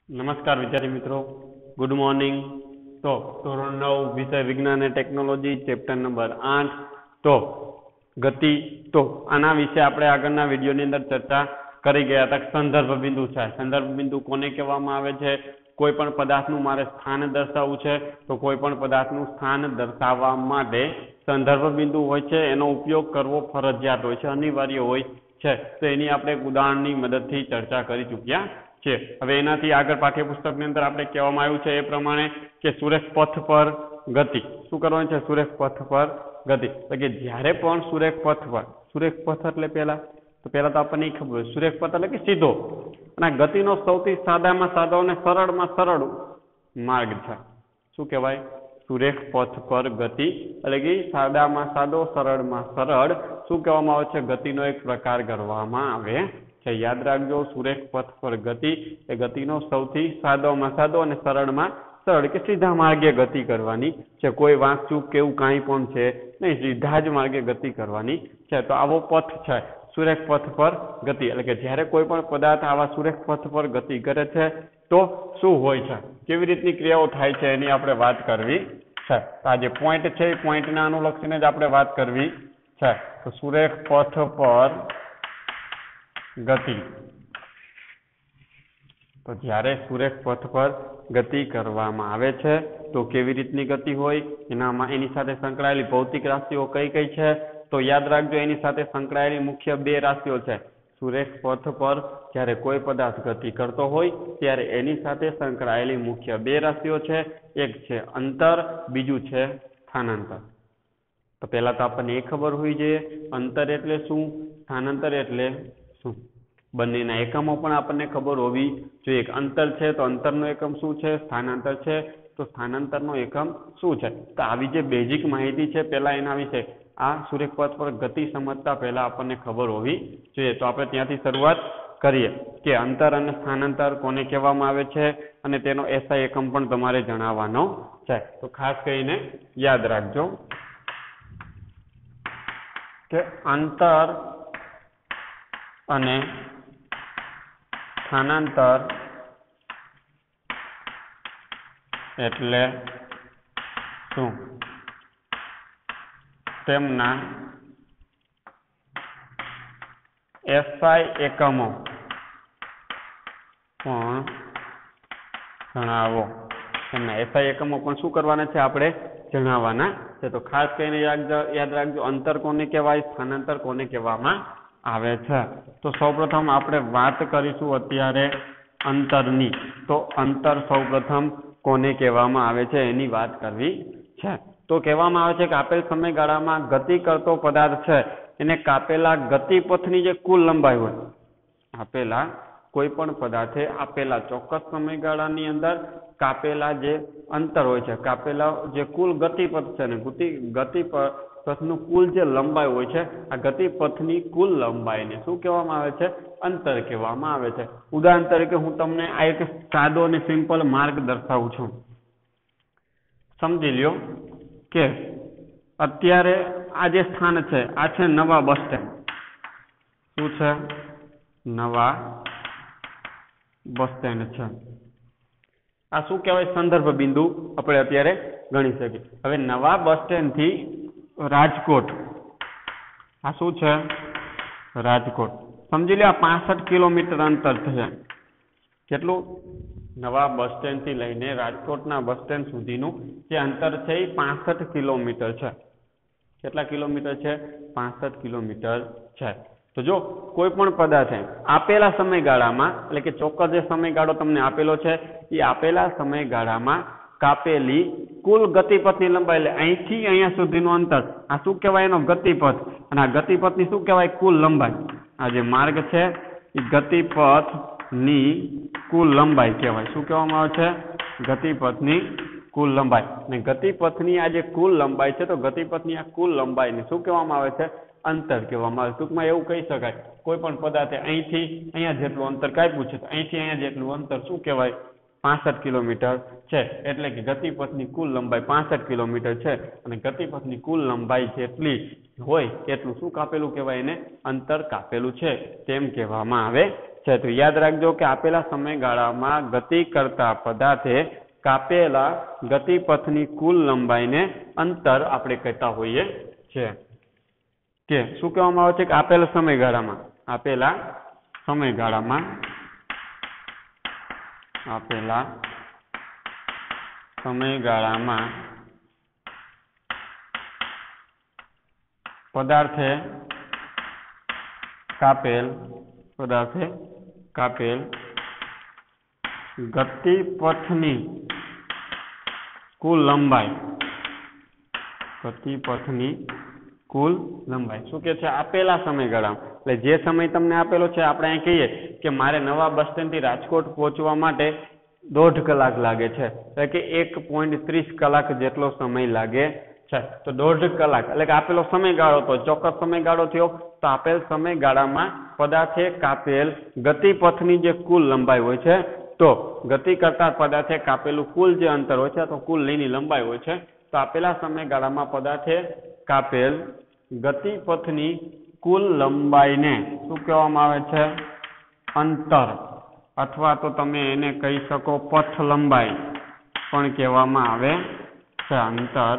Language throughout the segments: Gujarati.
નમસ્કાર વિદ્યાર્થી મિત્રો, ગુડ મોર્નિંગ. તો ધોરણ 9 વિષય વિજ્ઞાન અને ટેકનોલોજી ચેપ્ટર નંબર 8 તો ગતિ. તો આના વિશે આપણે આગળના વિડીયોની અંદર ચર્ચા કરી ગયા હતા. સંદર્ભ બિંદુ છે. સંદર્ભ બિંદુ કોને કહેવામાં આવે છે? કોઈ પણ પદાર્થનું મારે સ્થાન દર્શાવવું છે તો કોઈ પણ પદાર્થનું સ્થાન દર્શાવવા માટે સંદર્ભ બિંદુ હોય છે, એનો ઉપયોગ કરવો ફરજિયાત હોય છે, અનિવાર્ય હોય છે. તો એની આપણે એક ઉદાહરણની મદદથી ચર્ચા કરી ચૂક્યા છે. હવે એનાથી આગળ પાઠ્યપુસ્તકની અંદર આપણે કહેવામાં આવ્યું છે એ પ્રમાણે કે સુરેખ પથ પર ગતિ. શું કરવાનું છે? સુરેખ પથ પર ગતિ. એટલે કે જ્યારે પણ સુરેખ પથ પર, સુરેખ પથ એટલે પહેલા તો આપણને ખબર હોય સુરેખ પથ એટલે કે સીધો, અને ગતિનો સૌથી સાદામાં સાદો અને સરળમાં સરળ માર્ગ છે. શું કહેવાય? સુરેખ પથ પર ગતિ એટલે કે સાદામાં સાદો, સરળમાં સરળ શું કહેવામાં આવે છે? ગતિનો એક પ્રકાર કરવામાં આવે છે. યાદ રાખજો, સુરેખ પથ પર ગતિ એ ગતિનો સૌથી સાદોમાં સાદો અને સરળમાં સરળ કે સીધા માર્ગે ગતિ કરવાની છે. કોઈ વાંકચૂક કે એવું કાંઈ પણ છે નહીં, સીધા જ માર્ગે ગતિ કરવાની છે. તો આવો પથ છે સુરેખ પથ પર ગતિ. એટલે કે જ્યારે કોઈ પણ પદાર્થ આવા સુરેખ પથ પર ગતિ કરે છે તો શું હોય છે, કેવી રીતની ક્રિયાઓ થાય છે એની આપણે વાત કરવી છે. આ જે પોઈન્ટ છે એ પોઈન્ટને અનુલક્ષીને જ આપણે વાત કરવી છે. તો સુરેખ પથ પર ગતિ. તો જ્યારે સુરેખ પથ પર ગતિ કરવામાં આવે છે તો કેવી રીતની ગતિ હોય, એની સાથે સંકળાયેલી ભૌતિક રાશિઓ કઈ કઈ છે? તો યાદ રાખજો, એની સાથે સંકળાયેલી મુખ્ય બે રાશિઓ છે. સુરેખ પથ પર જ્યારે કોઈ પદાર્થ ગતિ કરતો હોય ત્યારે એની સાથે સંકળાયેલી મુખ્ય બે રાશિઓ છે. એક છે અંતર, બીજું છે સ્થાનાંતર. તો પહેલા તો આપણને એ ખબર હોવી જોઈએ અંતર એટલે શું, સ્થાનાંતર એટલે શું. બંનેના એકમો પણ આપણને ખબર હોવી જોઈએ. અંતર છે તો અંતરનો એકમ શું છે, સ્થાનાંતર છે તો સ્થાનાંતરનો એકમ શું છે. તો આવી જે બેઝિક માહિતી છે પહેલા એના વિશે આ સુરેખ પથ પર ગતિ સમજતા પહેલા આપણને ખબર હોવી જોઈએ. તો આપણે ત્યાંથી શરૂઆત કરીએ કે અંતર અને સ્થાનાંતર કોને કહેવામાં આવે છે અને તેનો એસઆઈ એકમ પણ તમારે જણાવવાનો છે. તો ખાસ કરીને યાદ રાખજો કે અંતર અને સ્થાનાંતર એટલે શું, તેમના એસઆઈ એકમો પણ જણાવો. તેમના એસઆઈ એકમો પણ શું કરવાના છે? આપણે જણાવવાના છે. તો ખાસ કરીને યાદ રાખજો અંતર કોને કહેવાય, સ્થાનાંતર કોને કહેવામાં આવે છે. તો સૌપ્રથમ આપણે વાત કરીશું અત્યારે અંતરની. તો અંતર સૌપ્રથમ કોને કહેવામાં આવે છે એની વાત કરવી છે. તો કહેવામાં આવે છે કે આપેલ સમયગાળામાં ગતિ કરતો પદાર્થ છે એને કાપેલા ગતિપથની જે કુલ લંબાઈ હોય, આપેલા કોઈ પણ પદાર્થે આપેલા ચોક્કસ સમયગાળાની અંદર કાપેલા જે અંતર હોય છે, કાપેલા જે કુલ ગતિપથ છે ને ગતિપથનું કુલ જે લંબાઈ હોય છે, આ ગતિપથની કુલ લંબાઈને શું કહેવામાં આવે છે? અંતર કહેવામાં આવે છે. ઉદાહરણ તરીકે હું તમને આ એક સાદો અને સિમ્પલ માર્ગ દર્શાવું છું. સમજી લ્યો કે અત્યારે આ જે સ્થાન છે આ છે નવા બસ સ્ટેન્ડ. શું છે? નવા બસ સ્ટેન્ડ છે. આ શું કહેવાય? સંદર્ભ બિંદુ આપણે અત્યારે ગણી શકીએ. હવે નવા બસ સ્ટેન્ડ થી રાજકોટ, આ શું છે? રાજકોટ. સમજી લો આ 65 કિલોમીટર અંતર છે. કેટલું? નવા બસ સ્ટેન્ડ થી લઈને રાજકોટના બસ સ્ટેન્ડ સુધીનું જે અંતર છે એ 65 કિલોમીટર છે. કેટલા કિલોમીટર છે? 65 કિલોમીટર છે. તો જો કોઈ પણ પદાર્થ છે આપેલા સમયગાળામાં, એટલે કે ચોક્કસ જે સમયગાળો તમને આપેલો છે એ આપેલા સમયગાળામાં કાપેલી કુલ ગતિપથની લંબાઈ, એટલે અહીંથી અહીંયા સુધીનું અંતર, આ શું કહેવાય? એનો ગતિપથ. અને આ ગતિપથની શું કહેવાય? કુલ લંબાઈ. આ જે માર્ગ છે એ ગતિપથની કુલ લંબાઈ કહેવાય. શું કહેવામાં આવે છે? ગતિપથની કુલ લંબાઈ. અને ગતિપથની આ જે કુલ લંબાઈ છે તો ગતિપથની આ કુલ લંબાઈને શું કહેવામાં આવે છે? અંતર કહેવામાં આવે. ટૂંકમાં એવું કહી શકાય કોઈ પણ પદાર્થે અહીંથી અહીંયા જેટલું અંતર કાપ્યું છે તો અહીંથી અહીંયા જેટલું અંતર શું કહેવાય? 65 કિલોમીટર છે. એટલે કે ગતિપથની કુલ લંબાઈ 65 કિલોમીટર છે અને ગતિપથની કુલ લંબાઈ જેટલી હોય એટલું શું કાપેલું કહેવાય? એને અંતર કાપેલું છે તેમ કહેવામાં આવે છે. તો યાદ રાખજો કે આપેલા સમયગાળામાં ગતિ કરતા પદાર્થે કાપેલા ગતિપથની કુલ લંબાઈને અંતર આપણે કહેતા હોઈએ છીએ. કે શું કહેવામાં આવે છે કે આપેલા સમયગાળામાં પદાર્થે કાપેલ ગતિપથની કુલ લંબાઈ શું કે છે આપેલા સમયગાળામાં. એટલે જે સમય તમને આપેલો છે, આપણે અહીં કહીએ કે મારે નવા બસ સ્ટેન્ડ થી રાજકોટ પહોંચવા માટે 1.5 કલાક લાગે છે, એટલે કે 1.30 કલાક જેટલો સમય લાગે છે. તો 1.5 કલાક એટલે કે આપેલો સમયગાળો, તો ચોક્કસ સમયગાળો થયો. તો આપેલ સમયગાળામાં પદાર્થે કાપેલ ગતિપથની જે કુલ લંબાઈ હોય છે, તો ગતિ કરતા પદાર્થે કાપેલું કુલ જે અંતર હોય છે, તો કુલ લીની લંબાઈ હોય છે. તો આપેલા સમયગાળામાં પદાર્થે કાપેલ ગતિપથની કુલ લંબાઈને શું કહેવામાં આવે છે? અંતર, અથવા તો તમે એને કહી શકો પથ લંબાઈ પણ કહેવામાં આવે છે. અંતર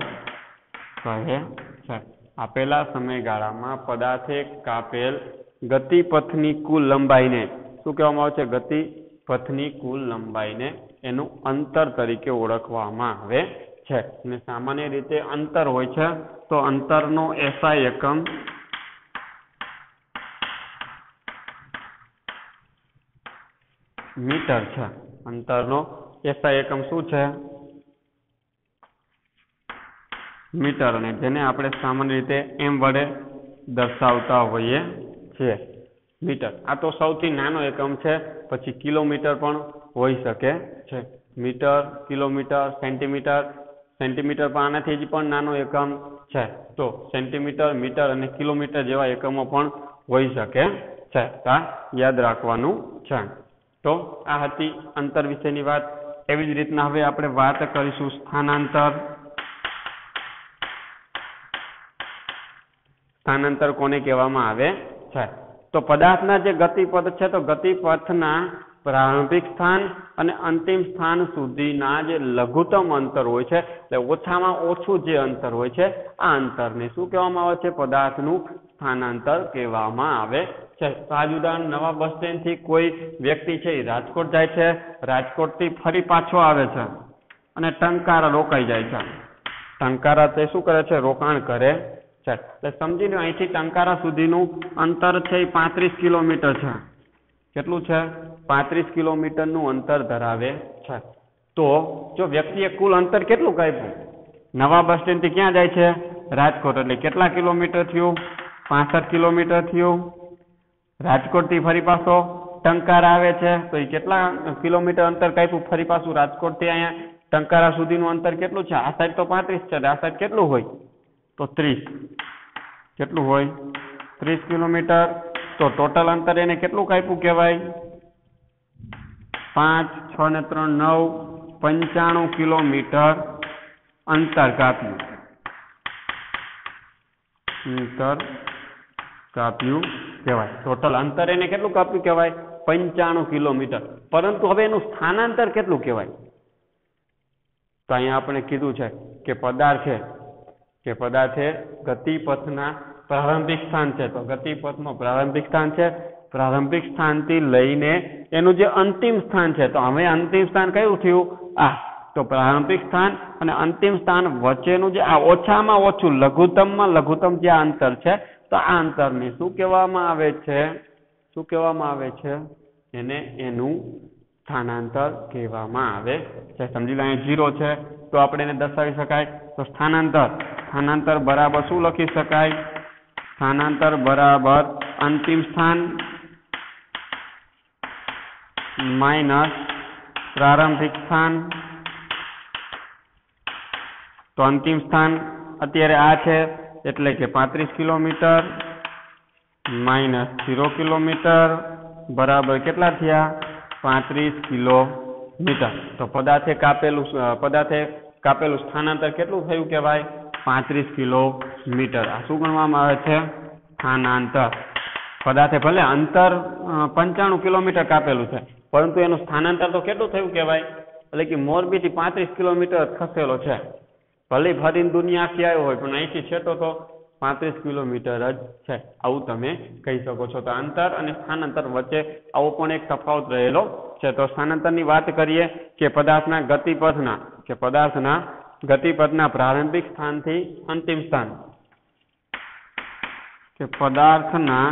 કહે છે. આપેલા સમયગાળામાં પદાર્થે કાપેલ ગતિપથની કુલ લંબાઈને શું કહેવામાં આવે છે? ગતિપથની કુલ લંબાઈને એનું અંતર તરીકે ઓળખવામાં આવે છે. અને સામાન્ય રીતે અંતર હોય છે, તો અંતરનો SI એકમ મીટર છે. અંતરનો SI એકમ શું છે? મીટર. અને જેને આપણે સામાન્ય રીતે m વડે દર્શાવતા હોઈએ છીએ, મીટર. આ તો સૌથી નાનો એકમ છે. પછી કિલોમીટર પણ હોઈ શકે છે. મીટર, કિલોમીટર, સેન્ટીમીટર પણ આનાથી જ પણ નાનો એકમ છે. તો સેન્ટીમીટર, મીટર અને કિલોમીટર જેવા એકમો પણ હોઈ શકે છે. આ યાદ રાખવાનું છે. તો આ હતી અંતર વિશેની વાત. એવી જ રીતના હવે આપણે વાત કરીશું સ્થાનાંતર. સ્થાનાંતર કોને કહેવામાં આવે છે? તો પદાર્થના જે ગતિપથ છે, તો ગતિપથના પ્રારંભિક સ્થાન અને અંતિમ સ્થાન સુધીના જે લઘુત્તમ અંતર હોય છે, એટલે ઓછામાં ઓછું જે અંતર હોય છે, આ અંતરને શું કહેવામાં આવે છે? પદાર્થનું સ્થાનાંતર કહેવામાં આવે છે. તો આ ઉદાહરણ, નવા બસ સ્ટેન્ડ થી કોઈ વ્યક્તિ છે એ રાજકોટ જાય છે, રાજકોટ થી ફરી પાછો આવે છે અને ટંકારા રોકાઈ જાય છે. ટંકારા તે શું કરે છે? રોકાણ કરે છે. એટલે સમજી લો, અહીંથી ટંકારા સુધીનું અંતર છે એ 35 કિલોમીટર છે. કેટલું છે? 35 કિલોમીટરનું અંતર ધરાવે છે. તો જો વ્યક્તિએ કુલ અંતર કેટલું કાપ્યું? નવા બસ સ્ટેન્ડ થી ક્યાં જાય છે? રાજકોટ. એટલે કેટલા કિલોમીટર થયું? 65 કિલોમીટર થયું. રાજકોટ થી ફરી પાછો ટંકારા આવે છે, તો એ કેટલા કિલોમીટર અંતર કાપ્યું? ફરી પાછું રાજકોટ થી અહીંયા ટંકારા સુધીનું અંતર કેટલું છે? આ સાઈડ તો 35 છે, આ સાઈડ કેટલું હોય? તો 30. કેટલું હોય? 30 કિલોમીટર. તો ટોટલ અંતર એને કેટલું કાપ્યું કહેવાય? 5, 6 ને 3 9, 95 કિલોમીટર અંતર કાપ્યું. કહેવાય. ટોટલ અંતર એને કેટલું કાપ્યું કહેવાય? 95 કિલોમીટર. પરંતુ હવે એનું સ્થાનાંતર કેટલું કહેવાય? તો અહીંયા આપણે કીધું છે કે પદાર્થે ગતિપથના પ્રારંભિક સ્થાન છે, તો ગતિપથનું પ્રારંભિક સ્થાન છે. પ્રારંભિક સ્થાનથી લઈને એનું જે અંતિમ સ્થાન છે, તો હવે અંતિમ સ્થાન કયું થયું? આ. તો પ્રારંભિક સ્થાન અને અંતિમ સ્થાન વચ્ચેનું જે આ ઓછામાં ઓછું લઘુત્તમ જે અંતર છે, તો આ અંતરને શું કહેવામાં આવે છે? એને એનું સ્થાનાંતર કહેવામાં આવે છે. સમજી લો, અહીંયા 0 છે, તો આપણે એને દર્શાવી શકાય. તો સ્થાનાંતર બરાબર શું લખી શકાય? સ્થાનાંતર બરાબર અંતિમ સ્થાન માઇનસ પ્રારંભિક સ્થાન. તો અંતિમ સ્થાન અત્યારે આ છે, એટલે કે 35 કિલોમીટર માઇનસ 0 કિલોમીટર બરાબર કેટલા થયા? 35 કિલોમીટર. તો પદાર્થે કાપેલું સ્થાનાંતર કેટલું થયું કહેવાય? 35 કિલોમીટર. આ શું ગણવામાં આવે છે? સ્થાનાંતર. પદાર્થે ભલે અંતર 95 કિલોમીટર કાપેલું છે, પરંતુ એનું સ્થાનાંતર તો કેટલું થયું કહેવાય? એટલે કે મોરબીથી 35 કિલોમીટર ખસેલો છે. ભલે ફરીને દુનિયા આખી આવ્યો હોય, પણ અહીંથી છેટો તો 35 કિલોમીટર જ છે. આવું તમે કહી શકો છો. તો અંતર અને સ્થાનાંતર વચ્ચે આવો પણ એક તફાવત રહેલો છે. તો સ્થાનાંતરની વાત કરીએ કે પદાર્થના ગતિપથના પ્રારંભિક સ્થાનથી અંતિમ સ્થાન, કે પદાર્થના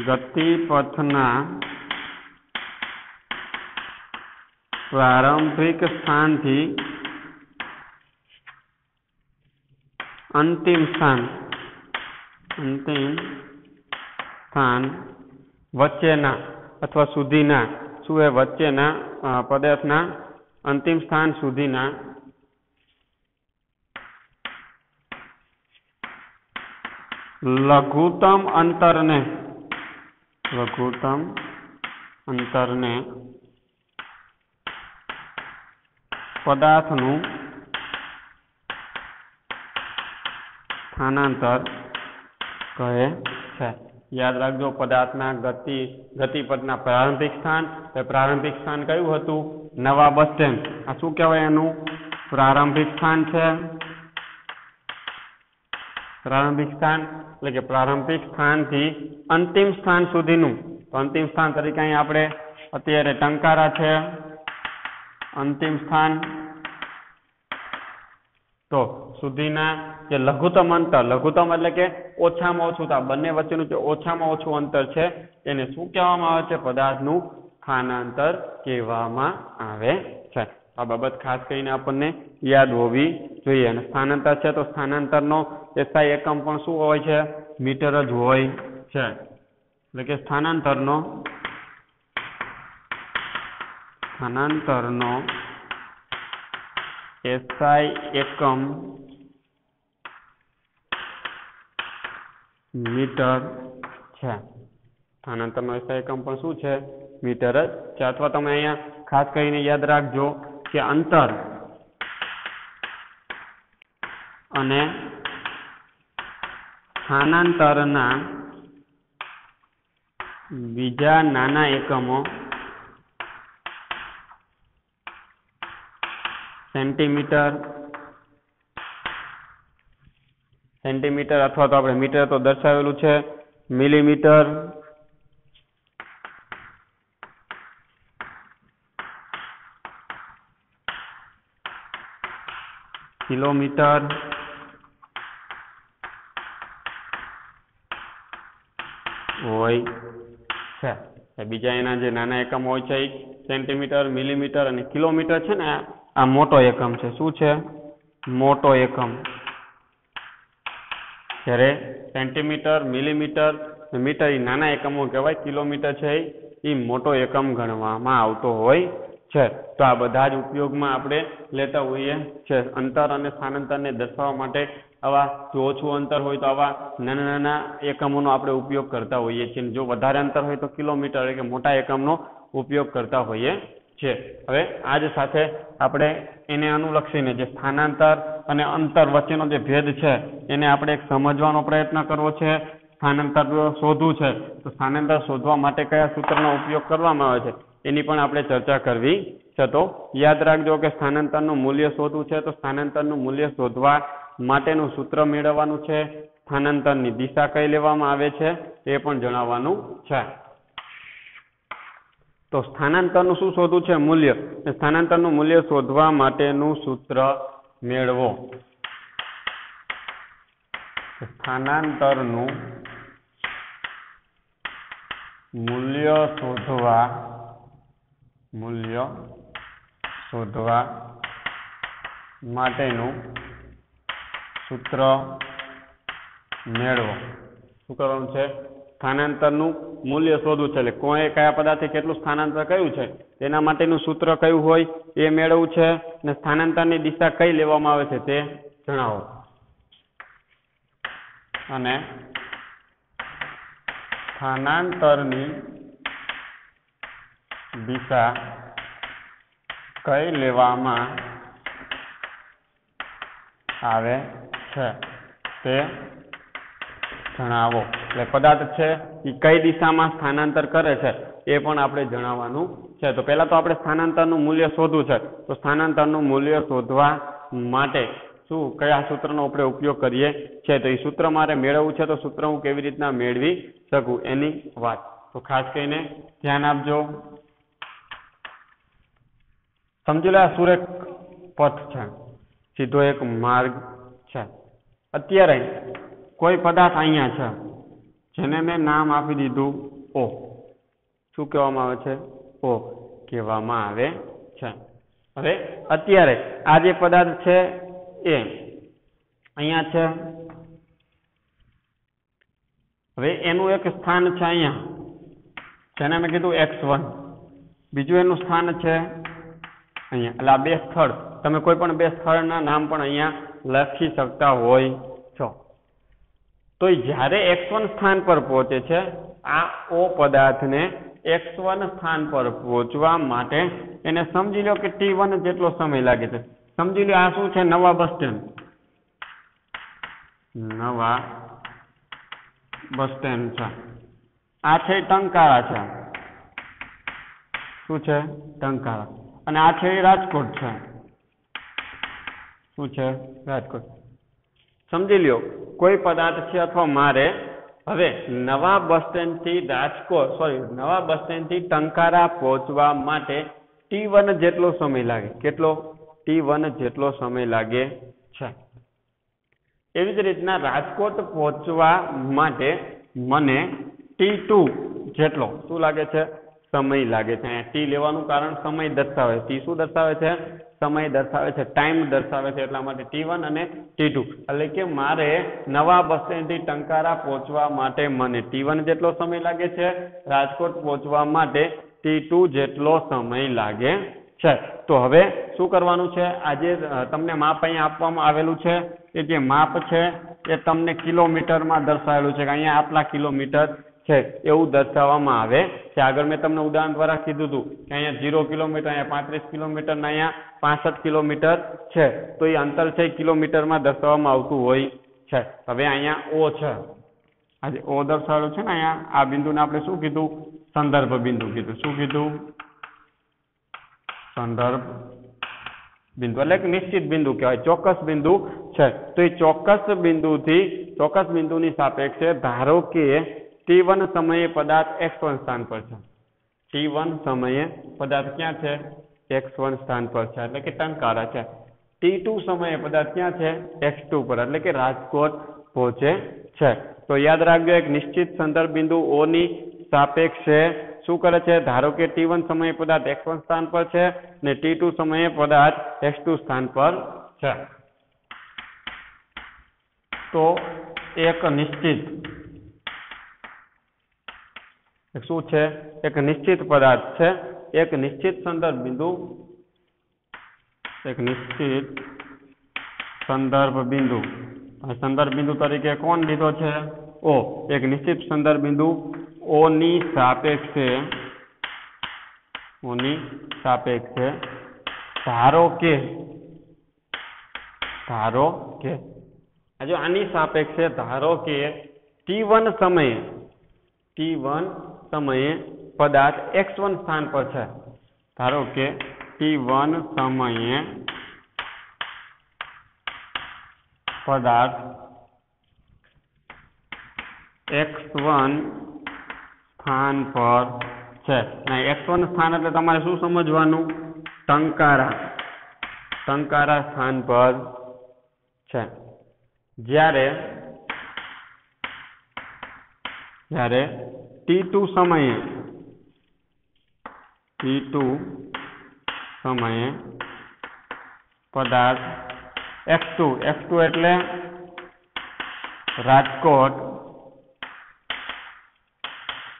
ગતિપથના પ્રારંભિક સ્થાનથી અંતિમ સ્થાન વચ્ચેના અથવા સુધીના, શું એ વચ્ચેના પદાર્થના અંતિમ સ્થાન સુધીના લઘુત્તમ અંતરને પદાર્થનું સ્થાનાંતર કહે છે. યાદ રાખજો, પદાર્થના ગતિપથના પ્રારંભિક સ્થાન, પ્રારંભિક સ્થાન કયું હતું? નવા બસ સ્ટેન્ડ. આ શું કહેવાય? એનું પ્રારંભિક સ્થાન છે. પ્રારંભિક સ્થાન એટલે કે પ્રારંભિક સ્થાનથી અંતિમ સ્થાન સુધીનું. તો અંતિમ સ્થાન તરીકે અહીં આપણે અત્યારે ટંકારા છે અંતિમ સ્થાન. તો સુધીના જે લઘુત્તમ અંતર, લઘુત્તમ એટલે કે ઓછામાં ઓછું, તો આ બંને વચ્ચેનું જે ઓછામાં ઓછું અંતર છે એને શું કહેવામાં આવે છે? પદાર્થનું સ્થાનાંતર કહેવામાં આવે છે. આ બાબત ખાસ કરીને આપણને યાદ હોવી જોઈએ. અને સ્થાનાંતર છે તો સ્થાનાંતરનો SI એકમ પણ શું હોય છે? મીટર જ હોય છે. એટલે કે સ્થાનાંતરનો SI એકમ મીટર છે. સ્થાનાંતરનો SI એકમ પણ શું છે? મીટર જ છે. અથવા તમે અહીંયા ખાસ કરીને યાદ રાખજો કે અંતર અને સ્થાનાંતરના બીજા નાના એકમો સેન્ટીમીટર અથવા તો આપણે મીટર તો દર્શાવેલું છે, મિલીમીટર, કિલોમીટર, હોય છે. બીજા એના જે નાના એકમ હોય છે સેન્ટીમીટર, મિલીમીટર અને કિલોમીટર છે ને, આ મોટો એકમ છે. શું છે? મોટો એકમ. જ્યારે સેન્ટીમીટર, મિલીમીટર, મીટર એ નાના એકમો કહેવાય. કિલોમીટર છે એ મોટો એકમ ગણવામાં આવતો હોય છે. તો આ બધા જ ઉપયોગમાં આપણે લેતા હોઈએ છે. અંતર અને સ્થાનાંતરને દર્શાવવા માટે આવા જો ઓછું અંતર હોય તો આવા નાના નાના એકમોનો આપણે ઉપયોગ કરતા હોઈએ છીએ. જો વધારે અંતર હોય તો કિલોમીટર એટલે કે મોટા એકમનો ઉપયોગ કરતા હોઈએ છીએ. હવે આ જ સાથે આપણે એને અનુલક્ષીને જે સ્થાનાંતર અને અંતર વચ્ચેનો જે ભેદ છે એને આપણે એક સમજવાનો પ્રયત્ન કરવો છે. સ્થાનાંતર શોધવું છે તો સ્થાનાંતર શોધવા માટે કયા સૂત્રનો ઉપયોગ કરવામાં આવે છે એની પણ આપણે ચર્ચા કરવી છે. તો યાદ રાખજો કે સ્થાનાંતરનું મૂલ્ય શોધવું છે તો સ્થાનાંતરનું મૂલ્ય શોધવા માટેનું સૂત્ર મેળવવાનું છે. સ્થાનાંતરની દિશા કઈ લેવામાં આવે છે એ પણ જણાવવાનું છે. તો સ્થાનાંતરનું શું શોધવું છે? મૂલ્ય. સ્થાનાંતરનું મૂલ્ય શોધવા માટેનું સૂત્ર મેળવો. સ્થાનાંતરનું મૂલ્ય શોધવા માટેનું સૂત્ર મેળવો. શું કરવાનું છે? સ્થાનાંતરનું મૂલ્ય શોધવું છે. એટલે કોઈ કયા પદાર્થે કેટલું સ્થાનાંતર કયું છે તેના માટેનું સૂત્ર કયું હોય એ મેળવવું છે. અને સ્થાનાંતરની દિશા કઈ લેવામાં આવે છે તે જણાવો. અને સ્થાનાંતરની દિશા કઈ લેવામાં આવે છે તે જણાવો. એટલે પદાર્થ છે એ કઈ દિશામાં સ્થાનાંતર કરે છે એ પણ આપણે જણાવવાનું છે. તો પહેલા તો આપણે સ્થાનાંતરનું મૂલ્ય શોધવું છે. તો સ્થાનાંતરનું મૂલ્ય શોધવા માટે કયા સૂત્રનો આપણે ઉપયોગ કરીએ છે, તો એ સૂત્ર મારે મેળવવું છે. તો સૂત્ર હું કેવી રીતના મેળવી શકું એની વાત. તો ખાસ કરીને ધ્યાન આપજો. સમજી લો આ સુરેખ પથ છે, સીધો એક માર્ગ છે. અત્યારે કોઈ પદાર્થ અહીંયા છે જેને મેં નામ આપી દીધું ઓ. શું કહેવામાં આવે છે? ઓ કહેવામાં આવે છે. હવે અત્યારે આ જે પદાર્થ છે એ અહીંયા છે. હવે એનું એક સ્થાન છે અહીંયા, જેને મેં કીધું x1. બીજું એનું સ્થાન છે અહીંયા. એટલે આ બે સ્થળ, તમે કોઈ પણ બે સ્થળના નામ પણ અહીંયા લખી શકતા હોય છો. તો જ્યારે x1 સ્થાન પર પહોંચે છે, આ ઓ પદાર્થને x1 સ્થાન પર પહોંચવા માટે એને સમજી લો કે t1 જેટલો સમય લાગે છે. સમજી લો આ શું છે? નવા બસ સ્ટેન્ડ. નવા બસ સ્ટેન્ડ છે. આ છે ટંકારા છે. શું છે? ટંકારા. અને આ છે રાજકોટ છે. શું છે? રાજકોટ. સમજી લ્યો કોઈ પદાર્થ છે અથવા મારે હવે નવા બસ સ્ટેન્ડ થી નવા બસ સ્ટેન્ડ થી ટંકારા પહોંચવા માટે t1 જેટલો સમય લાગે. કેટલો? t1 જેટલો સમય લાગે છે. એવી જ રીતના રાજકોટ પહોંચવા માટે મને t2 જેટલો શું લાગે છે? સમય લાગે છે. અહીંયા ટી લેવાનું કારણ સમય દર્શાવે છે. ટી શું દર્શાવે છે? સમય દર્શાવે છે, ટાઈમ દર્શાવે છે. એટલા માટે t1 અને t2. એટલે કે મારે નવા બસ સ્ટેન્ડથી ટંકારા પહોંચવા માટે મને t1 જેટલો સમય લાગે છે, રાજકોટ પહોંચવા માટે t2 જેટલો સમય લાગે છે. તો હવે શું કરવાનું છે? આજે તમને માપ અહીંયા આપવામાં આવેલું છે. એ જે માપ છે એ તમને કિલોમીટરમાં દર્શાવેલું છે કે અહીંયા આટલા કિલોમીટર છે એવું દર્શાવવામાં આવે છે. આગળ મેં તમને ઉદાહરણ દ્વારા કીધું હતું કે અહીંયા 0 કિલોમીટર, અહીંયા 35 કિલોમીટર ને અહીંયા 65 કિલોમીટર છે. તો એ અંતર છે કિલોમીટરમાં દર્શાવવામાં આવતું હોય છે. હવે અહીંયા ઓ છે, આજે ઓ દર્શાવેલું છે ને અહીંયા આ બિંદુને આપણે શું કીધું? સંદર્ભ બિંદુ કીધું. શું કીધું? સંદર્ભ બિંદુ. એટલે કે નિશ્ચિત બિંદુ કહેવાય, ચોક્કસ બિંદુ છે. તો એ ચોક્કસ બિંદુની સાપેક્ષે ધારો કે t1 સમયે પદાર્થ x1 સ્થાન પર છે. t1 સમયે પદાર્થ ક્યાં છે? x1 સ્થાન પર છે, એટલે કે ટંકારા છે. t2 સમયે પદાર્થ ક્યાં છે? x2 પર, એટલે કે રાજકોટ પહોંચે છે. તો યાદ રાખજો, એક નિશ્ચિત સંદર્ભ બિંદુ O ની સાપેક્ષે શું કરે છે? ધારો કે t1 સમયે પદાર્થ x1 સ્થાન પર છે ને t2 સમયે પદાર્થ x2 સ્થાન પર છે. તો એક નિશ્ચિત શું છે? એક નિશ્ચિત પદાર્થ છે, એક નિશ્ચિત સંદર્ભ બિંદુ, એક નિશ્ચિત સંદર્ભ બિંદુ. સંદર્ભ બિંદુ તરીકે કોણ લીધો છે? O. એક નિશ્ચિત સંદર્ભ બિંદુ O ની સાપેક્ષે ધારો કે જો આની સાપેક્ષે ધારો કે t1 સમયે પદાર્થ x1 સ્થાન પર છે. ધારો કે t1 સમયે પદાર્થ x1 સ્થાન પર છે. x1 સ્થાન એટલે તમારે શું સમજવાનું? ટંકારા સ્થાન પર છે. જ્યારે t2 સમયે પદાર્થ x2 એટલે રાજકોટ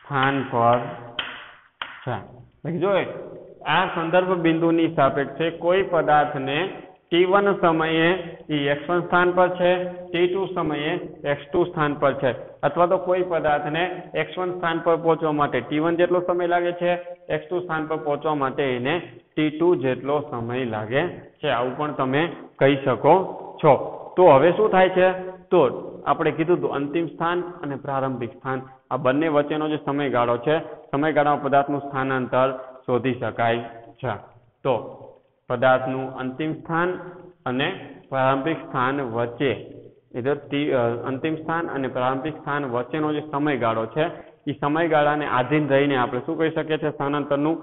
સ્થાન પર છે. જો આ સંદર્ભ બિંદુની સાપેક્ષે કોઈ પદાર્થને t1 સમયે x1 સ્થાન પર છે, t2 સમયે x2 સ્થાન પર છે, અથવા તો કોઈ પદાર્થને x1 સ્થાન પર પહોંચવા માટે t1 જેટલો સમય લાગે છે, x2 સ્થાન પર પહોંચવા માટે એને t2 જેટલો સમય લાગે છે. આવું પણ તમે કહી શકો છો. તો હવે શું થાય છે? તો આપણે કીધું હતું અંતિમ સ્થાન અને પ્રારંભિક સ્થાન આ બંને વચ્ચેનો જે સમયગાળો છે સમયગાળામાં પદાર્થનું સ્થાનાંતર શોધી શકાય છે. તો પદાર્થનું અંતિમ સ્થાન અને પ્રારંભિક સ્થાન વચ્ચે અંતિમ સ્થાન અને પ્રારંભિક સ્થાન વચ્ચેનો જે સમયગાળો છે એ સમયગાળાને આધીન રહીને આપણે શું કહી શકીએ છીએ સ્થાનાંતરનું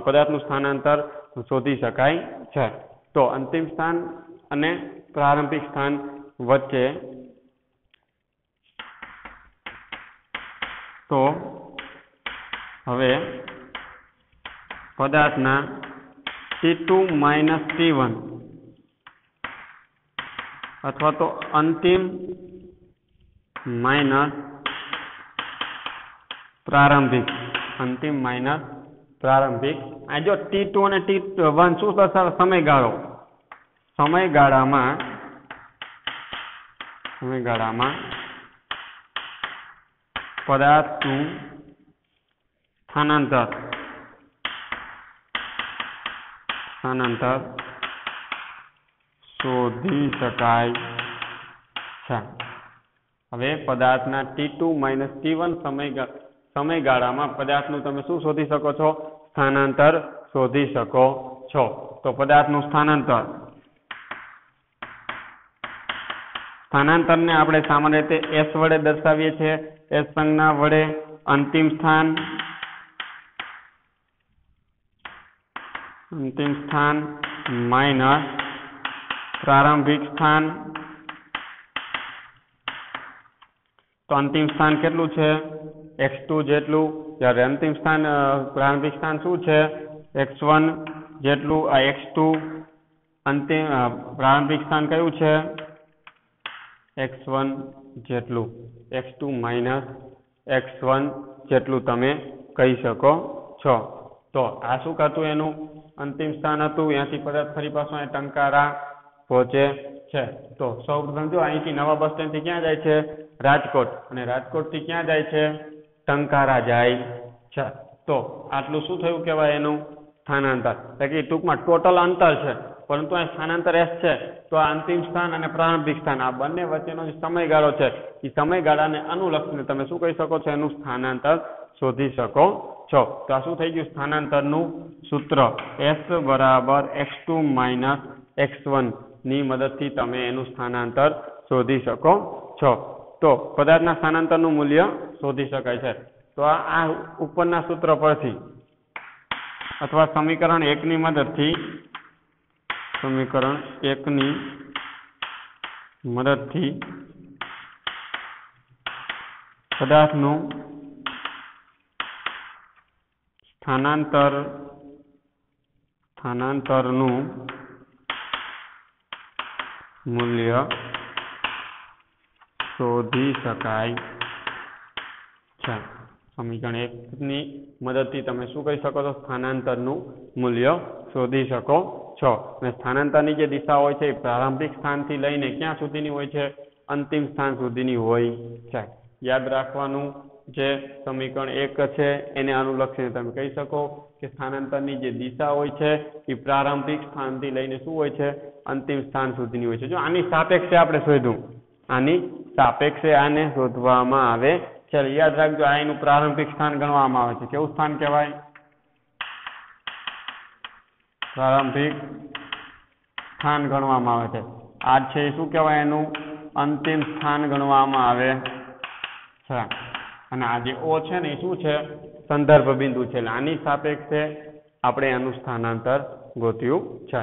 પદાર્થનું સ્થાનાંતર શોધી શકાય છે. તો અંતિમ સ્થાન અને પ્રારંભિક સ્થાન વચ્ચે તો હવે પદાર્થના T2 - T1 અથવા તો અંતિમ માઇનસ પ્રારંભિક આ જો T2 અને T1 શું દર્શાવે સમયગાળામાં પદાર્થનું સ્થાનાંતર શોધી શકાય છે. હવે પદાર્થના T2 - T1 સમયગાળામાં પદાર્થનું તમે શું શોધી શકો છો સ્થાનાંતર શોધી શકો છો. તો પદાર્થનું સ્થાનાંતરને આપણે સામાન્ય રીતે S વડે દર્શાવીએ છીએ. S સંજ્ઞા વડે અંતિમ સ્થાન માઇનસ પ્રારંભિક સ્થાન. તો અંતિમ સ્થાન કેટલું છે x2 જેટલું, જ્યારે અંતિમ સ્થાન પ્રારંભિક સ્થાન શું છે x1 જેટલું. આ x2 અંતિમ પ્રારંભિક સ્થાન કયું છે x1 જેટલું. x2 માઇનસ x1 જેટલું તમે કહી શકો છો. તો આ શું કરતું એનું અંતિમ સ્થાન હતું. અહીંયાથી પદાર્થ ફરી પાછો અહીં ટંકારા પહોંચે છે. તો સૌપ્રથમ જો અહીંથી નવા બસ સ્ટેન્ડ થી ક્યાં જાય છે રાજકોટ, અને રાજકોટ થી ક્યાં જાય છે ટંકારા જાય છે. તો આટલું શું થયું કહેવાય એનું સ્થાનાંતર. એટલે કે ટૂંકમાં ટોટલ અંતર છે, પરંતુ અહીં સ્થાનાંતર S છે. તો આ અંતિમ સ્થાન અને પ્રારંભિક સ્થાન આ બંને વચ્ચેનો જે સમયગાળો છે એ સમયગાળાને અનુલક્ષીને તમે શું કહી શકો છો એનું સ્થાનાંતર શોધી શકો છો. તો આ શું થઈ ગયું સ્થાનાંતરનું સૂત્ર S બરાબર x2 માઇનસ x1 ની મદદથી તમે એનું સ્થાનાંતર શોધી શકો છો. તો પદાર્થના સ્થાનાંતરનું મૂલ્ય શોધી શકાય છે. તો આ ઉપરના સૂત્ર પરથી અથવા સમીકરણ 1 ની મદદથી પદાર્થનું સ્થાનાંતરનું મૂલ્ય શોધી શકાય છે. સમીકરણ 1 ની મદદથી તમે શું કરી શકો છો સ્થાનાંતરનું મૂલ્ય શોધી શકો છો. અને સ્થાનાંતરની જે દિશા હોય છે એ પ્રારંભિક સ્થાનથી લઈને ક્યાં સુધીની હોય છે અંતિમ સ્થાન સુધીની હોય છે. યાદ રાખવાનું જે સમીકરણ 1 છે એને અનુલક્ષીને તમે કહી શકો કે સ્થાનાંતરની જે દિશા હોય છે એ પ્રારંભિક સ્થાનથી લઈને શું હોય છે અંતિમ સ્થાન સુધીની હોય છે. જો આની સાપેક્ષે આપણે શોધ્યું, આની સાપેક્ષે આને શોધવામાં આવે છે. યાદ રાખજો આ એનું પ્રારંભિક સ્થાન ગણવામાં આવે છે. કેવું સ્થાન કહેવાય પ્રારંભિક સ્થાન ગણવામાં આવે છે. આ છે શું કહેવાય એનું અંતિમ સ્થાન ગણવામાં આવે છે. અને આ જે O છે ને એ શું છે સંદર્ભ બિંદુ છે. એટલે આની સાપેક્ષે આપણે એનું સ્થાનાંતર ગોત્યું છે.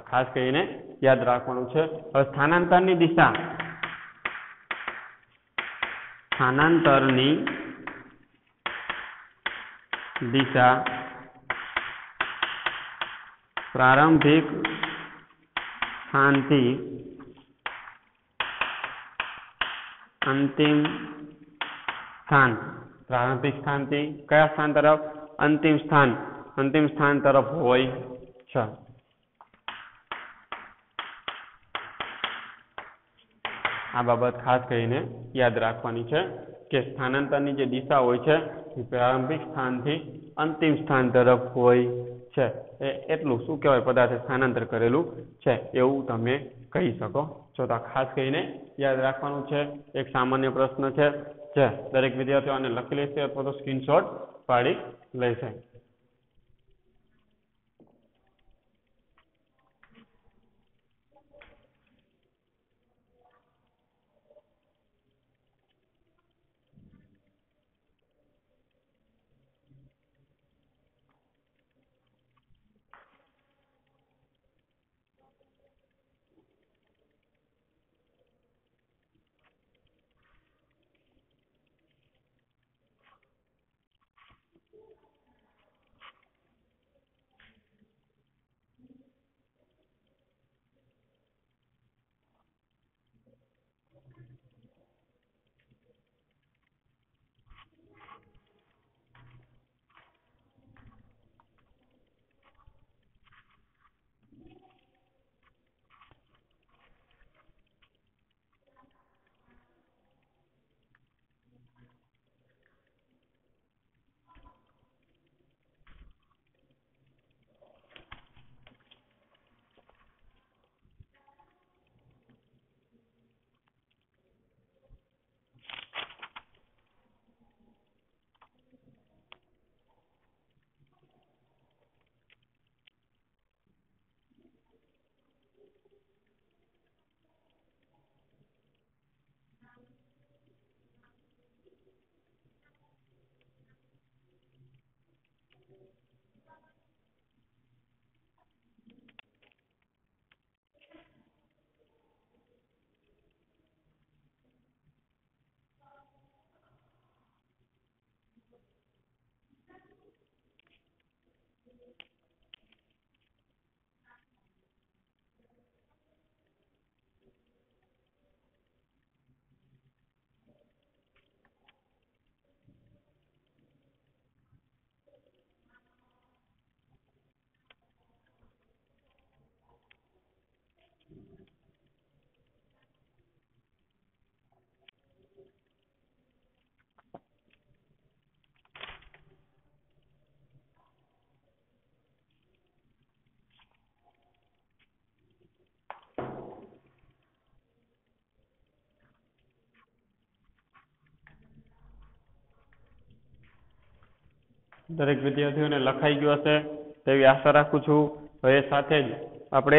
ખાસ કરીને યાદ રાખવાનું છે. હવે સ્થાનાંતરની દિશા પ્રારંભિક સ્થાનથી અંતિમ સ્થાન, પ્રારંભિક સ્થાનથી કયા સ્થાન તરફ અંતિમ સ્થાન તરફ હોય છે. આ બાબત ખાસ કરીને યાદ રાખવાની છે કે સ્થાનાંતરની જે દિશા હોય છે એ પ્રારંભિક સ્થાનથી અંતિમ સ્થાન તરફ હોય છે. એટલું શું કહેવાય પદાર્થે સ્થાનાંતર કરેલું છે એવું તમે કહી શકો છો. તો ખાસ કરીને યાદ રાખવાનું છે. એક સામાન્ય પ્રશ્ન છે જે દરેક વિદ્યાર્થીઓને લખી લેશે અથવા તો સ્ક્રીનશોટ પાડી લેશે. દરેક વિદ્યાર્થીઓને લખાઈ ગયું હશે તેવી આશા રાખું છું. હવે સાથે જ આપણે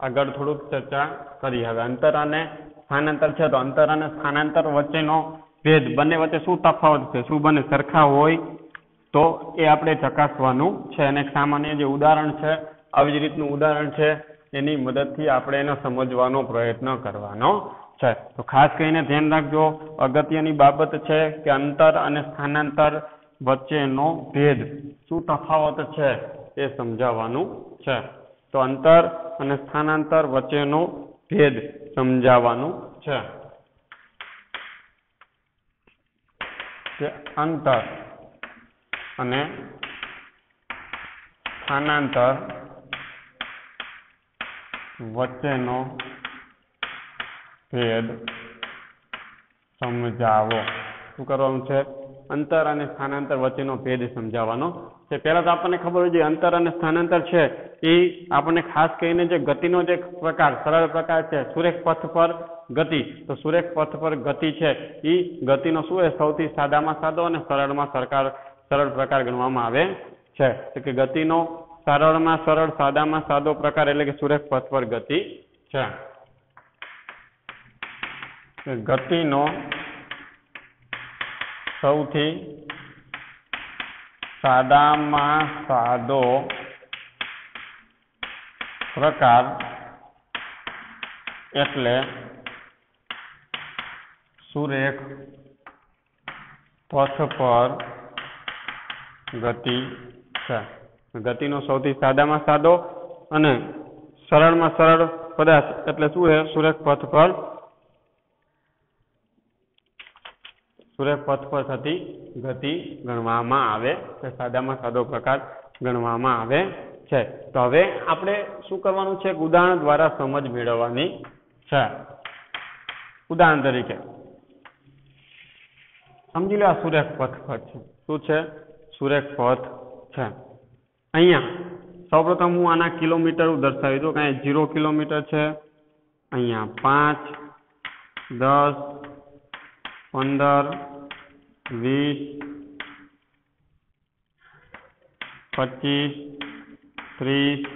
આગળ થોડુંક ચર્ચા કરી. હવે અંતર અને સ્થાનાંતર છે તો અંતર અને સ્થાનાંતર વચ્ચેનો ભેદ, બંને વચ્ચે શું તફાવત છે, શું બંને સરખા હોય તો એ આપણે ચકાસવાનું છે. અને એક સામાન્ય જે ઉદાહરણ છે, આવી જ રીતનું ઉદાહરણ છે, એની મદદથી આપણે એને સમજવાનો પ્રયત્ન કરવાનો છે. તો ખાસ કરીને ધ્યાન રાખજો, અગત્યની બાબત છે કે અંતર અને સ્થાનાંતર વચ્ચેનો ભેદ, શું તફાવત છે એ સમજાવવાનું છે. તો અંતર અને સ્થાનાંતર વચ્ચેનો ભેદ સમજાવવાનું છે. કે અંતર અને સ્થાનાંતર વચ્ચેનો ભેદ સમજાવો. શું કરવાનું છે? અંતર અને સ્થાનાંતર વચ્ચેનો ભેદ સમજાવવાનો છે. પહેલા તો આપણને ખબર હોય છે અંતર અને સ્થાનાંતર છે એ આપણને ખાસ કરીને જે ગતિનો જે પ્રકાર, સરળ પ્રકાર છે, સુરેખ પથ પર ગતિ. તો સુરેખ પથ પર ગતિ છે એ ગતિનો શું એ સૌથી સાદામાં સાદો અને સરળ પ્રકાર ગણવામાં આવે છે. કે ગતિનો સરળમાં સરળ, સાદામાં સાદો પ્રકાર એટલે કે સુરેખ પથ પર ગતિ છે. ગતિનો સૌથી સાદામાં સાદો પ્રકાર એટલે સુરેખ પથ પર ગતિ છે. ગતિનો સૌથી સાદામાં સાદો અને સરળમાં સરળ પદાર્થ એટલે શું છે? સુરેખ પથ પર થતી ગતિ ગણવામાં આવે છે, સાદામાં સાદો પ્રકાર ગણવામાં આવે છે. તો હવે આપણે શું કરવાનું છે? ઉદાહરણ દ્વારા સમજ મેળવવાની છે. ઉદાહરણ તરીકે સમજી લો, આ સુરેખ પથ પર છે. શું છે? સુરેખ પથ છે. અહીંયા સૌપ્રથમ હું આના કિલોમીટર દર્શાવી દઉં કે 0 કિલોમીટર છે, અહીંયા 5, 10, 15, 20, 25, 30,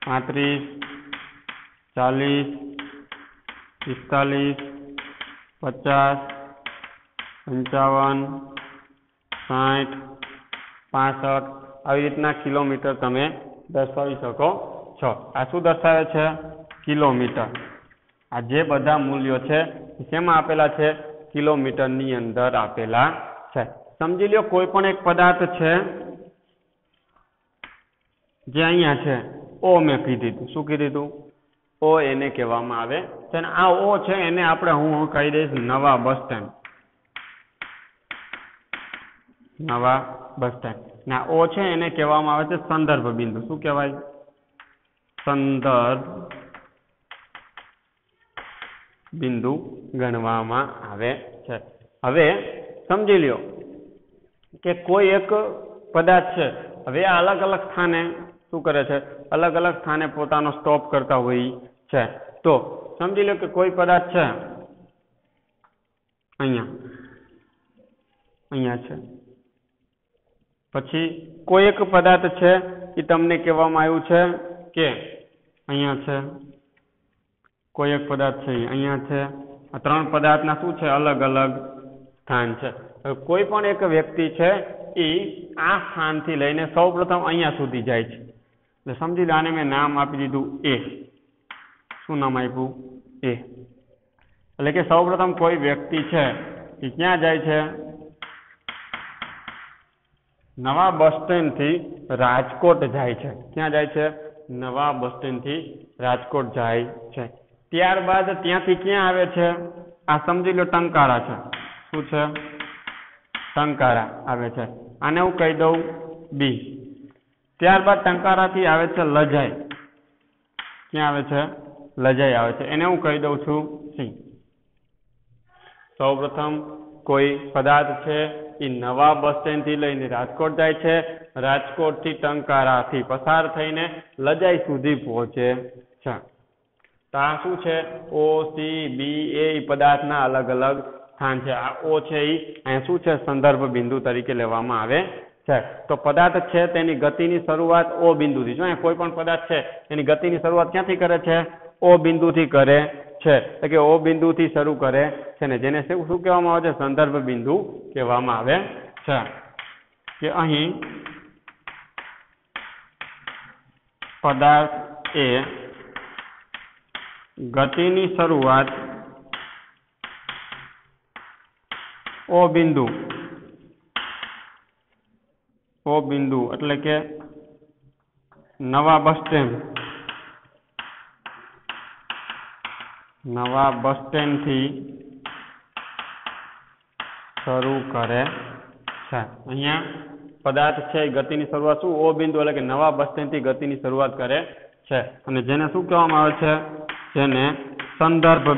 35, 40, 45, 50, 55, 60, 65 આવી રીતના કિલોમીટર તમે દર્શાવી શકો છો. આ શું દર્શાવે છે? કિલોમીટર. આ જે બધા મૂલ્યો છે શેમાં આપેલા છે? કિલોમીટરની અંદર આપેલા છે. સમજી લ્યો કોઈ પણ એક પદાર્થ છે જે અહીંયા છે ઓ મેં કીધી દીધું. શું કીધું હતું? ઓ એને કહેવામાં આવે છે. અને આ ઓ છે એને આપણે હું કહી દઈશ નવા બસ સ્ટેન્ડ. નવા બસ સ્ટેન્ડ. ના ઓ છે એને કહેવામાં આવે છે સંદર્ભ બિંદુ. શું કહેવાય? સંદર્ભ બિંદુ ગણવામાં આવે છે. હવે સમજી લ્યો કે કોઈ એક પદાર્થ છે. હવે આ અલગ અલગ સ્થાને શું કરે છે? અલગ અલગ સ્થાને પોતાનો સ્ટોપ કરતા હોય છે. તો સમજી લો કે કોઈ પદાર્થ છે અહીંયા છે. પછી કોઈ એક પદાર્થ છે એ તમને કહેવામાં આવ્યું છે કે અહીંયા છે. કોઈ એક પદાર્થ છે અહીંયા છે. આ ત્રણ પદાર્થના શું છે? અલગ અલગ સ્થાન છે. કોઈ પણ એક વ્યક્તિ છે એ આ સ્થાનથી લઈને સૌપ્રથમ અહીંયા સુધી જાય છે. એટલે સમજી લો આને મેં નામ આપી દીધું એ. શું નામ આપ્યું? એ. એટલે કે સૌપ્રથમ કોઈ વ્યક્તિ છે એ ક્યાં જાય છે? નવા બસ સ્ટેન્ડથી રાજકોટ જાય છે. ક્યાં જાય છે? નવા બસ સ્ટેન્ડથી રાજકોટ જાય છે. ત્યારબાદ ત્યાંથી ક્યાં આવે છે? આ સમજી લો ટંકારા છે. શું છે? ટંકારા આવે છે. આને હું કહી દઉં બી. ત્યારબાદ ટંકારાથી આવે છે લજાઈ. ક્યાં આવે છે? લજાઈ આવે છે. એને હું કહી દઉં છું સી. સૌપ્રથમ કોઈ પદાર્થ છે એ નવા બસ સ્ટેન્ડથી લઈને રાજકોટ જાય છે. રાજકોટથી ટંકારાથી પસાર થઈને લજાઈ સુધી પહોંચે છે. તો આ શું છે? ઓ, સી, બી, એ પદાર્થના અલગ અલગ સ્થાન છે. આ ઓ છે એ અહીંયા શું છે? સંદર્ભ બિંદુ તરીકે લેવામાં આવે છે. તો પદાર્થ છે તેની ગતિની શરૂઆત ઓ બિંદુથી. જો કોઈ પણ પદાર્થ છે એની ગતિની શરૂઆત ક્યાંથી કરે છે? ઓ બિંદુથી કરે છે. એટલે કે ઓ બિંદુથી શરૂ કરે છે ને જેને શું કહેવામાં આવે છે? સંદર્ભ બિંદુ કહેવામાં આવે છે. કે અહીં પદાર્થ એ ગતિની શરૂઆત ઓ બિંદુ એટલે કે નવા બસ સ્ટેન્ડથી શરૂ કરે છે. અહીંયા પદાર્થ છે ગતિની શરૂઆત શું? ઓ બિંદુ એટલે કે નવા બસ સ્ટેન્ડથી ગતિની શરૂઆત કરે છે. અને જેને શું કહેવામાં આવે છે? જેને સંદર્ભ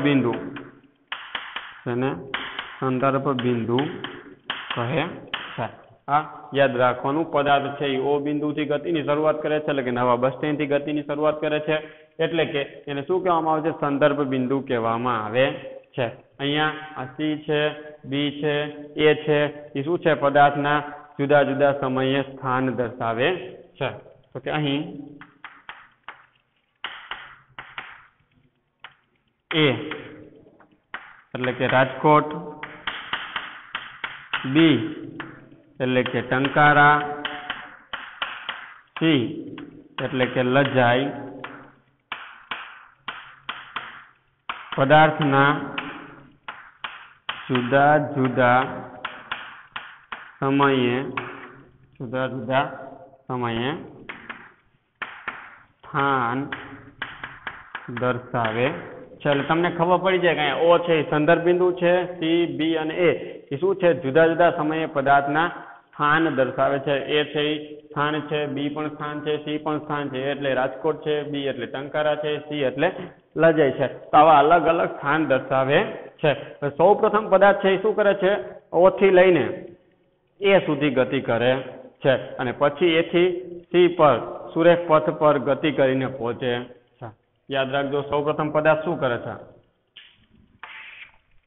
બિંદુ કહે છે. આ યાદ રાખવાનું. પદાર્થ છે એ ઓ બિંદુથી ગતિની શરૂઆત કરે છે એટલે કે નવા બસ સ્ટેન્ડથી ગતિની શરૂઆત કરે છે. એટલે કે એને શું કહેવામાં આવે છે? સંદર્ભ બિંદુ કહેવામાં આવે છે. અહીંયા આ સી છે, બી છે, એ છે એ શું છે? પદાર્થના જુદા જુદા સમયે સ્થાન દર્શાવે છે. તો કે અહીં એ એટલે કે રાજકોટ, બી એટલે કે ટંકારા, સી એટલે કે લજાઈ પદાર્થના જુદા જુદા સમયે સ્થાન દર્શાવે છે. એટલે તમને ખબર પડી જાય કે ઓ છે એ સંદર્ભ બિંદુ છે. સી, બી અને એ શું છે? જુદા જુદા સમયે પદાર્થના સ્થાન દર્શાવે છે. એ છે એ સ્થાન છે, બી પણ સ્થાન છે, સી પણ સ્થાન છે. એટલે રાજકોટ છે, બી એટલે ટંકારા છે, સી એટલે લજાઈ છે. તો આવા અલગ અલગ સ્થાન દર્શાવે છે. સૌ પ્રથમ પદાર્થ છે એ શું કરે છે? ઓ થી લઈને એ સુધી ગતિ કરે છે અને પછી એથી સી પર સુરેખ પથ પર ગતિ કરીને પહોંચે છે. યાદ રાખજો સૌપ્રથમ પદાર્થ શું કરે છે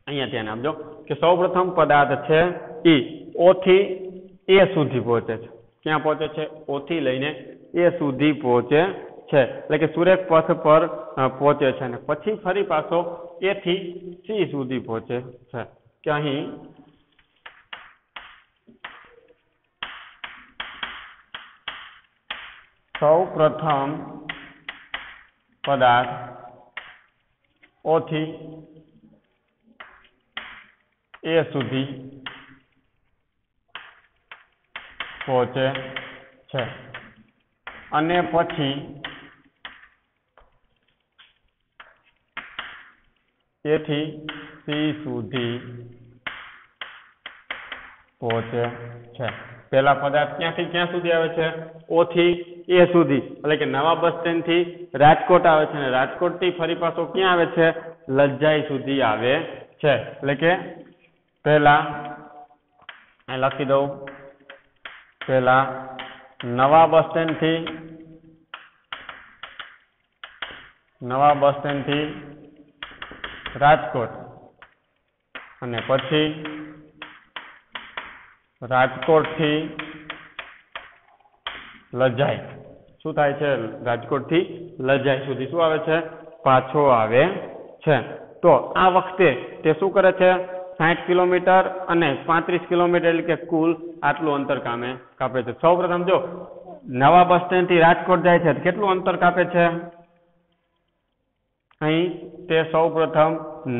અહીંયા ધ્યાન આપજો કે સૌપ્રથમ પદાર્થ છે ઈ O થી A સુધી પહોંચે છે ક્યાં પહોંચે છે O થી લઈને A સુધી પહોંચે છે એટલે કે સુરેખ પથ પર પહોંચે છે અને પછી ફરી પાછો A થી C સુધી પહોંચે છે કે અહીં સૌપ્રથમ પદાર્થ O થી A સુધી પહોંચે છે અને પછી A થી C સુધી પહોંચે છે પહેલા પદાર્થ ક્યાંથી ક્યાં સુધી આવે છે O થી A સુધી એટલે કે નવા બસ સ્ટેન્ડ થી રાજકોટ આવે છે અને રાજકોટ થી ફરી પાછો ક્યાં આવે છે લજ્જાઈ સુધી આવે છે એટલે કે પહેલા અહીં લખી દઉં પહેલા નવા બસ સ્ટેન્ડ થી રાજકોટ અને પછી રાજકોટ થી લજાઈ શું થાય છે રાજકોટ થી લજાઈ સુધી શું આવે છે પાછો આવે છે તો આ વખતે તે શું કરે છે 60 કિલોમીટર અને 35 કિલોમીટર એટલે કે કુલ આટલું અંતર કાપે છે સૌપ્રથમ જો નવા બસ સ્ટેન્ડ થી રાજકોટ જાય છે કેટલું અંતર કાપે છે અહીં તે સૌપ્રથમ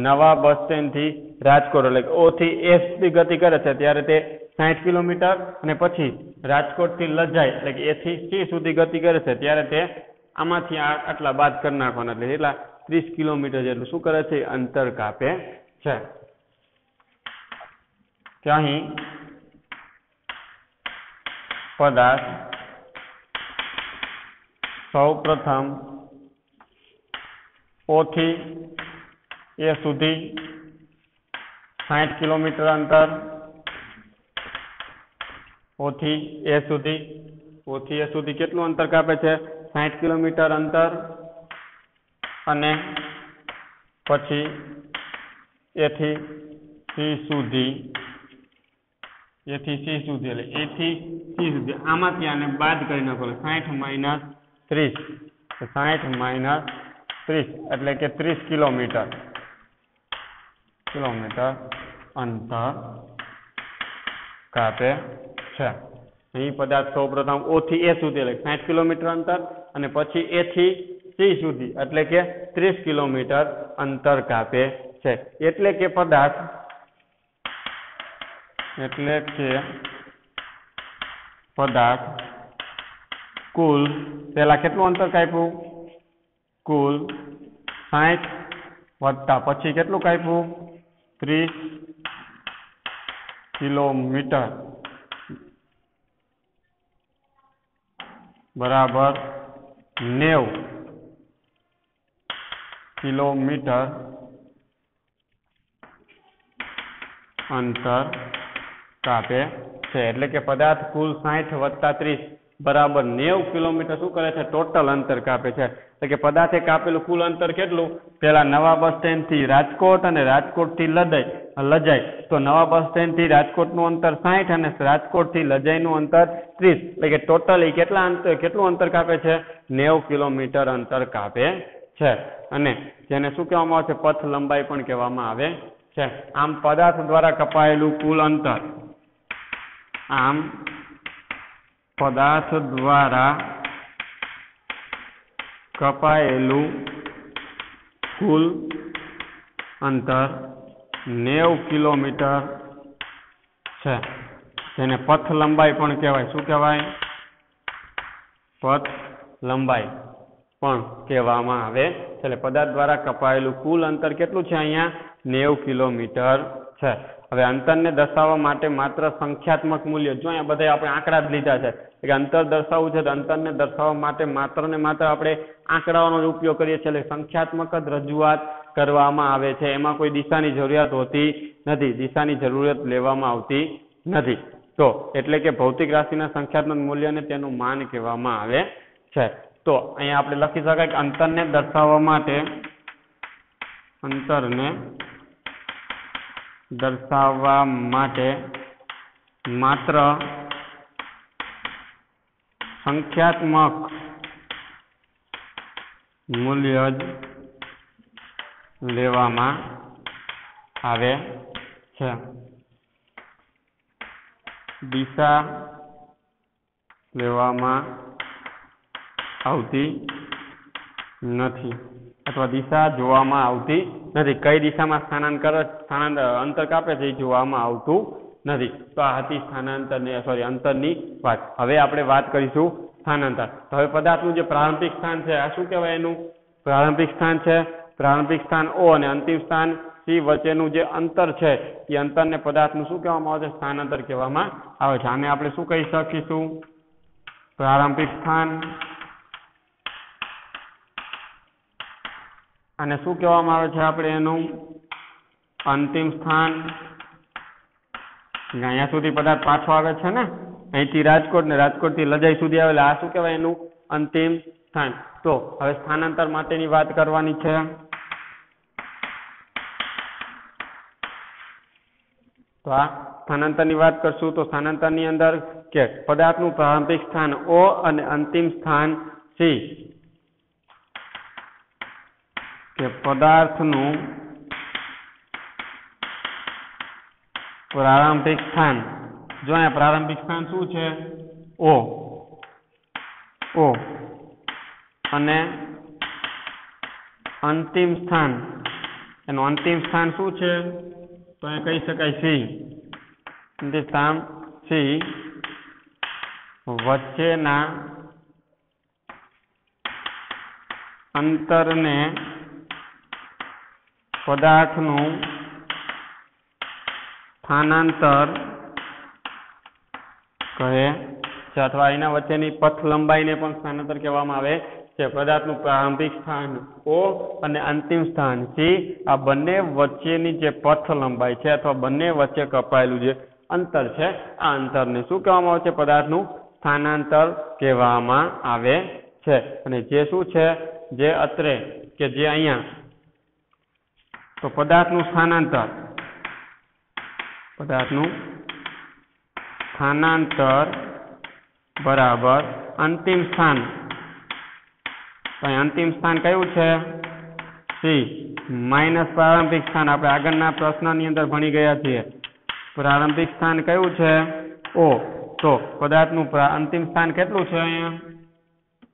નવા બસ સ્ટેન્ડ થી રાજકોટ એટલે O થી A સુધી ગતિ કરે છે ત્યારે તે 60 કિલોમીટર અને પછી રાજકોટ થી લજાઈ એટલે કે A થી C સુધી ગતિ કરે છે ત્યારે તે આમાંથી આટલા બાદ કરી નાખવાના એટલે એટલા 30 કિલોમીટર જેટલું શું કરે છે અંતર કાપે છે કે અહીં પદાર્થ સૌપ્રથમ O થી A સુધી 60 કિલોમીટર અંતર O થી A સુધી કેટલું અંતર કાપે છે 60 કિલોમીટર અંતર અને પછી A થી C સુધી એટલે A થી C સુધી આમાંથી આને બાદ કરી નાખો 60 - 30 એટલે કે 30 કિલોમીટર અંતર કાપે છે અહીં પદાર્થ સૌપ્રથમ O થી A સુધી એટલે 60 કિલોમીટર અંતર અને પછી A થી C સુધી એટલે કે 30 કિલોમીટર અંતર કાપે છે એટલે કે પદાર્થ કુલ પહેલા કેટલું અંતર કાપ્યું કુલ 60 વત્તા પછી કેટલું કાપ્યું 30 કિલોમીટર બરાબર 90 કિલોમીટર અંતર કાપે છે એટલે કે પદાર્થ કુલ 60 વત્તા 30 બરાબર 90 કિલોમીટર શું કરે છે ટોટલ અંતર કાપે છે એટલે કે પદાર્થે કાપેલું કુલ અંતર કેટલું પેલા નવા બસ સ્ટેન્ડ થી રાજકોટ અને રાજકોટ થી લજાઈ તો નવા બસ સ્ટેન્ડ થી રાજકોટ નું અંતર 60 અને રાજકોટ થી લજાઈ નું અંતર 30 એટલે કે ટોટલી કેટલું અંતર કાપે છે 90 કિલોમીટર અંતર કાપે છે અને જેને શું કહેવામાં આવે છે પથ લંબાઈ પણ કહેવામાં આવે છે આમ પદાર્થ દ્વારા કપાયેલું કુલ અંતર પદાર્થ દ્વારા કપાયેલું કુલ અંતર 90 કિલોમીટર છે જેને પથ લંબાઈ પણ કહેવાય શું કહેવાય પથ લંબાઈ પણ કહેવામાં આવે છે એટલે પદાર્થ દ્વારા કપાયેલું કુલ અંતર કેટલું છે અહીંયા 90 કિલોમીટર છે હવે અંતરને દર્શાવવા માટે માત્ર સંખ્યાત્મક મૂલ્ય જો અહીંયા બધા આપણે આંકડા જ લીધા છે કે અંતર દર્શાવવું છે તો અંતરને દર્શાવવા માટે માત્ર ને માત્ર આપણે આંકડાઓનો ઉપયોગ કરીએ છીએ એટલે સંખ્યાત્મક જ રજૂઆત કરવામાં આવે છે એમાં કોઈ દિશાની જરૂરિયાત હોતી નથી દિશાની જરૂરિયાત લેવામાં આવતી નથી તો એટલે કે ભૌતિક રાશિના સંખ્યાત્મક મૂલ્યને તેનું માન કહેવામાં આવે છે તો અહીંયા આપણે લખી શકાય કે અંતરને દર્શાવવા માટે માત્ર સંખ્યાત્મક મૂલ્ય જ લેવામાં આવે છે. દિશા લેવામાં આવતી નથી અથવા દિશા જોવામાં આવતી નથી. કઈ દિશામાં અંતર કાપે છે એ જોવામાં આવતું નથી. તો આ હતી અંતરની વાત. હવે આપણે વાત કરીશું સ્થાનાંતર. તો હવે પદાર્થનું જે પ્રારંભિક સ્થાન છે આ શું કહેવાય? એનું પ્રારંભિક સ્થાન છે. પ્રારંભિક સ્થાન O અને અંતિમ સ્થાન C વચ્ચેનું જે અંતર છે એ અંતરને પદાર્થનું શું કહેવામાં આવે છે? સ્થાનાંતર કહેવામાં આવે છે. આને આપણે શું કહી શકીશું? પ્રારંભિક સ્થાન. અને શું કહેવામાં આવે છે આપણે એનું? અંતિમ સ્થાન. અહીંયા સુધી પદાર્થ પાછો આવે છે ને, અહીંથી રાજકોટ ને રાજકોટથી લજાઈ સુધી આવે, આ શું કહેવાય? એનું અંતિમ સ્થાન. તો હવે સ્થાનાંતર માટેની વાત કરવાની છે. તો આ સ્થાનાંતરની વાત કરશું. તો સ્થાનાંતરની અંદર કે પદાર્થનું પ્રારંભિક સ્થાન O અને અંતિમ સ્થાન C, કે પદાર્થનું પ્રારંભિક સ્થાન, જો અહીંયા પ્રારંભિક સ્થાન શું છે? O અને અંતિમ સ્થાન, એનું અંતિમ સ્થાન શું છે? તો અહીંયા કહી શકાય C. અંતિમ સ્થાન C વચ્ચેના અંતરને પદાર્થનું સ્થાનાંતર કહે છે, અથવા એના વચ્ચેની પથ લંબાઈને પણ સ્થાનાંતર કહેવામાં આવે છે. પદાર્થનું પ્રારંભિક સ્થાન O અને અંતિમ સ્થાન C, આ બંને વચ્ચેની જે પથ લંબાઈ છે અથવા બંને વચ્ચે કપાયેલું જે અંતર છે આ અંતરને શું કહેવામાં આવે છે? પદાર્થનું સ્થાનાંતર કહેવામાં આવે છે. અને જે શું છે? જે અત્રે કે જે અહીંયા તો પદાર્થનું સ્થાનાંતર બરાબર અંતિમ સ્થાન. તો અંતિમ સ્થાન કયું છે? C માઇનસ પ્રારંભિક સ્થાન. આપણે આગળના પ્રશ્નની અંદર ભણી ગયા છીએ. પ્રારંભિક સ્થાન કયું છે? O. તો પદાર્થનું અંતિમ સ્થાન કેટલું છે? અહીંયા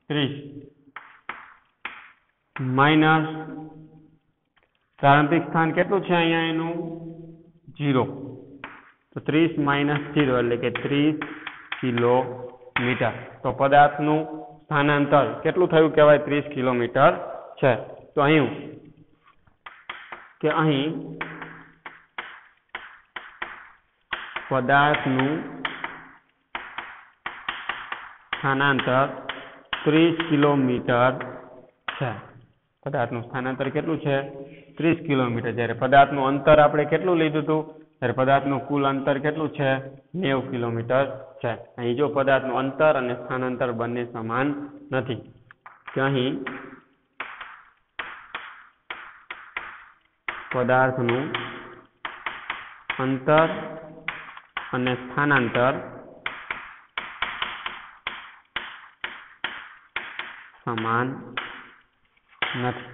30 માઇનસ પ્રારંભિક સ્થાન કેટલું છે? અહીંયા એનું 0. તો 30 માઇનસ 0 એટલે કે 30 કિલોમીટર. તો પદાર્થનું સ્થાનાંતર કેટલું થયું કહેવાય? 30 કિલોમીટર છે. તો અહીં પદાર્થનું સ્થાનાંતર 30 કિલોમીટર છે. પદાર્થનું સ્થાનાંતર કેટલું છે? 30 કિલોમીટર. જ્યારે પદાર્થનું અંતર આપણે કેટલું લીધું હતું? ત્યારે પદાર્થનું કુલ અંતર કેટલું છે? 90 કિલોમીટર છે. અહીં જો પદાર્થનું અંતર અને સ્થાનાંતર બંને સમાન નથી, કે અહીં પદાર્થનું અંતર અને સ્થાનાંતર સમાન નથી.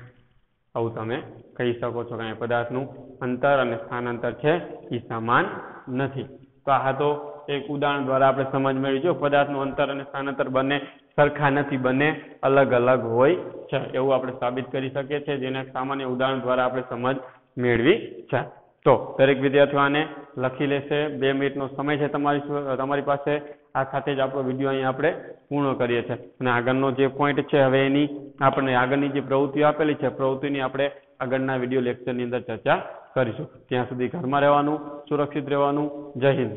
આવું તમે કહી શકો છો કે પદાર્થનું અંતર અને સ્થાનાંતર છે એ સમાન નથી. તો આ તો એક ઉદાહરણ દ્વારા આપણે સમજ મેળવી. જો પદાર્થનું અંતર અને સ્થાનાંતર બંને સરખા નથી, બંને અલગ અલગ હોય છે એવું આપણે સાબિત કરી શકીએ છીએ, જેને સામાન્ય ઉદાહરણ દ્વારા આપણે સમજ મેળવી છે. તો દરેક વિદ્યાર્થીઓ આને લખી લેશે. 2 મિનિટનો સમય છે તમારી પાસે. આ સાથે જ આપણો વિડીયો અહીં આપણે પૂર્ણ કરીએ છીએ. અને આગળનો જે પોઈન્ટ છે, હવે એની આપણને આગળની જે પ્રવૃત્તિઓ આપેલી છે, પ્રવૃત્તિની આપણે આગળના વિડીયો લેક્ચરની અંદર ચર્ચા કરીશું. ત્યાં સુધી ઘરમાં રહેવાનું, સુરક્ષિત રહેવાનું. જય હિન્દ.